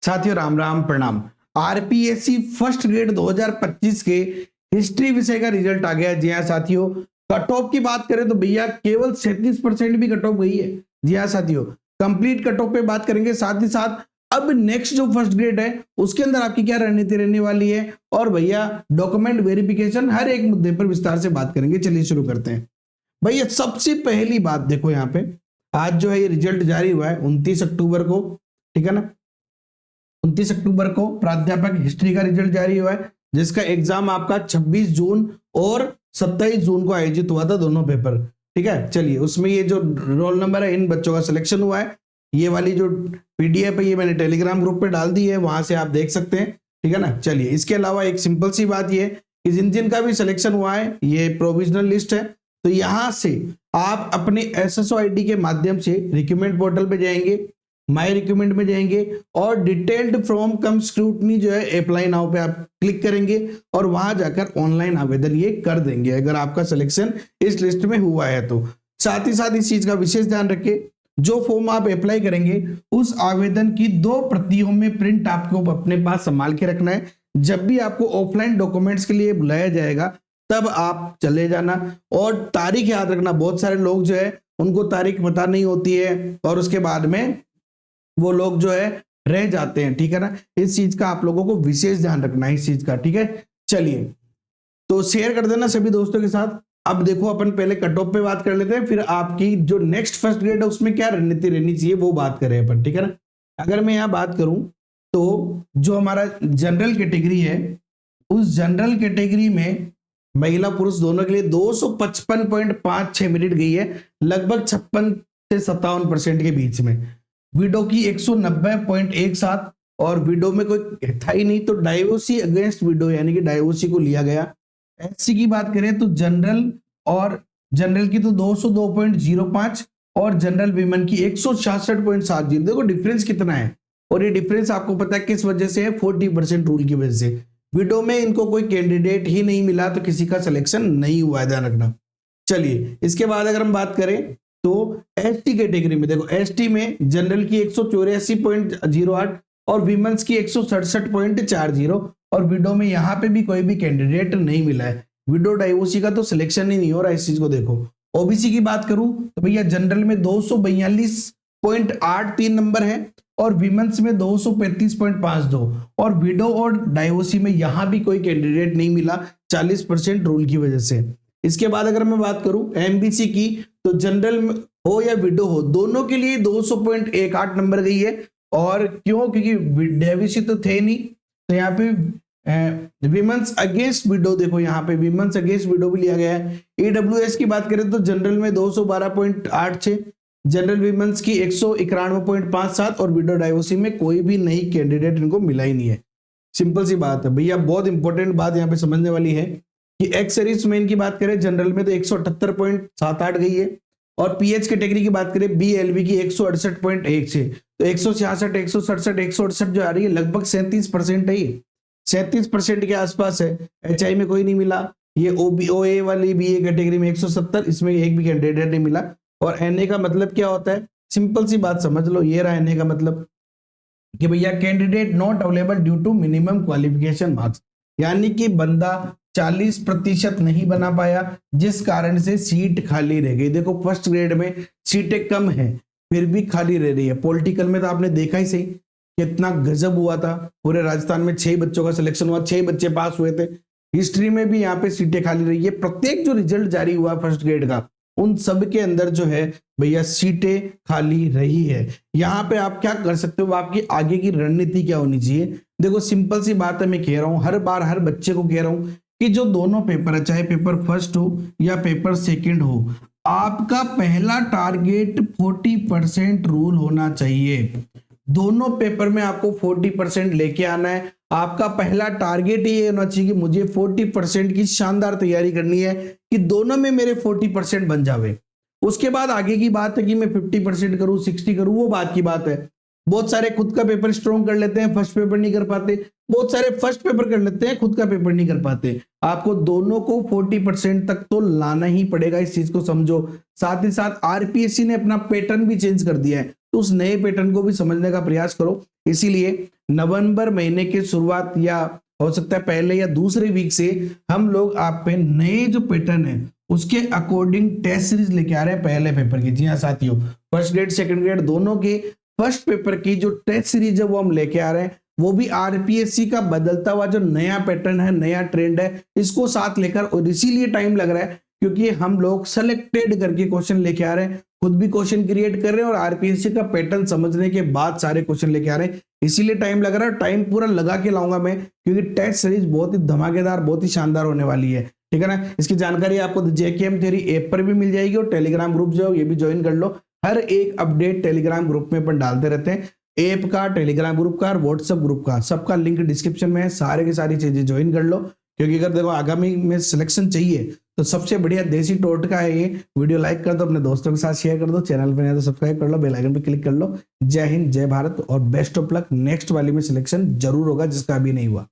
साथियों राम राम प्रणाम। RPSC first grade 2025 के हिस्ट्री विषय का रिजल्ट आ गया। जी हाँ साथियों, कट ऑफ की बात करें तो भैया केवल 37% भी कट ऑफ गई है। जी हाँ साथियों, कंप्लीट कट ऑफ पे बात करेंगे। साथ ही साथ अब नेक्स्ट जो फर्स्ट ग्रेड है उसके अंदर आपकी क्या रणनीति रहने वाली है, और भैया डॉक्यूमेंट वेरिफिकेशन, हर एक मुद्दे पर विस्तार से बात करेंगे। चलिए शुरू करते हैं। भैया सबसे पहली बात देखो, यहाँ पे आज जो है ये रिजल्ट जारी हुआ है 29 अक्टूबर को, ठीक है ना। 29 अक्टूबर को प्राध्यापक हिस्ट्री का रिजल्ट जारी हुआ है, जिसका एग्जाम आपका 26 जून और 27 जून को आयोजित हुआ था, दोनों पेपर। ठीक है, चलिए उसमें ये जो रोल नंबर है इन बच्चों का सिलेक्शन हुआ है। ये वाली जो पीडीएफ है ये मैंने टेलीग्राम ग्रुप पे डाल दी है, वहां से आप देख सकते हैं। ठीक है ना। चलिए इसके अलावा एक सिंपल सी बात ये कि जिन जिन का भी सिलेक्शन हुआ है ये प्रोविजनल लिस्ट है, तो यहां से आप अपने एसएसओ आईडी के माध्यम से रिक्रूटमेंट पोर्टल पे जाएंगे, माय रिक्रूटमेंट में जाएंगे और डिटेल्ड फ्रॉम कम स्क्रूटनी जो है अप्लाई नाउ पे आप क्लिक करेंगे और वहां जाकर ऑनलाइन आवेदन ये कर देंगे अगर आपका सिलेक्शन इस लिस्ट में हुआ है तो। साथ ही साथ इस चीज का विशेष ध्यान रखिए, जो फॉर्म आप अप्लाई करेंगे उस आवेदन की 2 प्रतियों में प्रिंट आपको अपने पास संभाल के रखना है। जब भी आपको ऑफलाइन डॉक्यूमेंट्स के लिए बुलाया जाएगा तब आप चले जाना, और तारीख याद रखना। बहुत सारे लोग जो है उनको तारीख पता नहीं होती है और उसके बाद में वो लोग जो है रह जाते हैं। ठीक है ना, इस चीज का आप लोगों को विशेष ध्यान रखना है इस चीज का। ठीक है, चलिए तो शेयर कर देना सभी दोस्तों के साथ। अब देखो अपन पहले कट ऑफ पे बात कर लेते हैं, फिर आपकी जो नेक्स्ट फर्स्ट ग्रेड है उसमें क्या रणनीति रहनी चाहिए वो बात करें अपन। ठीक है ना। अगर मैं यहाँ बात करूं तो जो हमारा जनरल कैटेगरी है, उस जनरल कैटेगरी में महिला पुरुष दोनों के लिए 255.56 मिनट गई है, लगभग 56 से 57% के बीच में। विडो की 190.17, और विडो में कोई था ही नहीं तो डाइवोर्सी अगेंस्ट विडो यानी कि डाइवोर्सी को लिया गया। एससी की बात करें तो जनरल, और जनरल की तो 202.05 और जनरल विमेन की 166.70। देखो डिफरेंस कितना है, और ये डिफरेंस आपको पता है किस वजह से है, 40% रूल की वजह से। विडो में इनको कोई कैंडिडेट ही नहीं मिला तो किसी का सिलेक्शन नहीं हुआ है, ध्यान रखना। चलिए इसके बाद अगर हम बात करें तो एसटी कैटेगरी में देखो, एसटी में जनरल की 184.08 और विमेंस की 167.40, और विडो में यहाँ पे भी कोई भी कैंडिडेट नहीं मिला है। विडो डाइवोर्सी का तो सिलेक्शन ही नहीं हो रहा, इस चीज को देखो। ओबीसी की बात करूं तो भैया जनरल में 242.83 नंबर है और विमेंस में 235.52, और विडो और डाइवोर्सी में यहां भी कोई कैंडिडेट नहीं मिला 40% रूल की वजह से। इसके बाद अगर मैं बात करूं एमबीसी की, तो जनरल हो या विडो हो दोनों के लिए 200.18 नंबर गई है। और क्यों? क्योंकि डाइवोर्सी तो थे नहीं, तो यहाँ पे विमेंस अगेंस्ट विडो, देखो यहाँ पे विमेंस अगेंस्ट विडो भी लिया गया है। ईडब्ल्यूएस की बात करें तो जनरल में 212.86, जनरल विमेंस की 191.57 और विडो डाइवोर्सी में कोई भी नई कैंडिडेट इनको मिला ही नहीं है। सिंपल सी बात है भैया, बहुत इंपॉर्टेंट बात यहाँ पे समझने वाली है कि एक्स सर्विस मैन की बात करें जनरल में तो 178.78 गई है, और पीएच कैटेगरी की बात करें बीएलबी की 168.16, तो 166, 167, 168 जो आ रही है लगभग 37% है, ये 37% के आसपास है। एचआई में कोई नहीं मिला। ये ओए वाली बीए कैटेगरी में 170, इसमें एक भी कैंडिडेट नहीं मिला। और एनए का मतलब क्या होता है, सिंपल सी बात समझ लो, ये रहा एनए का मतलब कि भैया candidate not available due to minimum qualification marks, यानी कि बंदा 40% नहीं बना पाया जिस कारण से सीट खाली रह गई। देखो फर्स्ट ग्रेड में सीटें कम है फिर भी खाली रह रही है। पॉलिटिकल में तो आपने देखा ही सही कितना गजब हुआ था, पूरे राजस्थान में 6 बच्चों का सिलेक्शन हुआ, 6 बच्चे पास हुए थे। हिस्ट्री में भी यहाँ पे सीटें खाली रही है। प्रत्येक जो रिजल्ट जारी हुआ फर्स्ट ग्रेड का उन सब के अंदर जो है भैया सीटें खाली रही है। यहाँ पे आप क्या कर सकते हो, आपकी आगे की रणनीति क्या होनी चाहिए। देखो सिंपल सी बात है, मैं कह रहा हूँ हर बार हर बच्चे को कह रहा हूँ कि जो दोनों पेपर है, चाहे पेपर फर्स्ट हो या पेपर सेकंड हो, आपका पहला टारगेट 40% रूल होना चाहिए। दोनों पेपर में आपको 40% लेके आना है। आपका पहला टारगेट ये होना चाहिए कि मुझे 40% की शानदार तैयारी करनी है कि दोनों में मेरे 40% बन जावे। उसके बाद आगे की बात है कि मैं 50% करूं, 60 करूं, वो बात की बात है। बहुत सारे खुद का पेपर स्ट्रॉन्ग कर लेते हैं, फर्स्ट पेपर नहीं कर पाते, बहुत सारे फर्स्ट पेपर कर लेते हैं, खुद का पेपर नहीं कर पाते। आपको दोनों को 40% तक तो लाना ही पड़ेगा, इस चीज को समझो। साथ ही साथ आरपीएससी ने अपना पैटर्न भी चेंज कर दिया है, तो उस नए पैटर्न को भी समझने का प्रयास करो। इसीलिए नवंबर महीने की शुरुआत या हो सकता है पहले या दूसरे वीक से हम लोग आप पे नए जो पैटर्न है उसके अकॉर्डिंग टेस्ट सीरीज लेके आ रहे हैं पहले पेपर की। जी हाँ साथियों, फर्स्ट ग्रेड सेकंड ग्रेड दोनों के फर्स्ट पेपर की जो टेस्ट सीरीज है वो हम लेके आ रहे हैं, वो भी आरपीएससी का बदलता हुआ जो नया पैटर्न है, नया ट्रेंड है, इसको साथ लेकर। और इसीलिए टाइम लग रहा है क्योंकि हम लोग सेलेक्टेड करके क्वेश्चन लेके आ रहे हैं, खुद भी क्वेश्चन क्रिएट कर रहे हैं और आरपीएससी का पैटर्न समझने के बाद सारे क्वेश्चन लेके आ रहे हैं। इसीलिए टाइम लग रहा है, टाइम पूरा लगा के लाऊंगा मैं, क्योंकि टेस्ट सीरीज बहुत ही धमाकेदार, बहुत ही शानदार होने वाली है। ठीक है ना। इसकी जानकारी आपको जेकेएम थ्योरी ऐप पर भी मिल जाएगी और टेलीग्राम ग्रुप जो ये भी ज्वाइन कर लो। हर एक अपडेट टेलीग्राम ग्रुप में अपन डालते रहते हैं, ऐप का, टेलीग्राम ग्रुप का और व्हाट्सएप ग्रुप का, सबका लिंक डिस्क्रिप्शन में है। सारे की सारी चीजें ज्वाइन कर लो, क्योंकि अगर देखो आगामी में सिलेक्शन चाहिए तो सबसे बढ़िया देसी टोटका है ये। वीडियो लाइक कर दो, अपने दोस्तों के साथ शेयर कर दो, चैनल पर नहीं तो सब्सक्राइब कर लो, बेल आइकन पे क्लिक कर लो। जय हिंद, जय भारत और बेस्ट ऑफ लक। नेक्स्ट वाली में सिलेक्शन जरूर होगा जिसका अभी नहीं हुआ।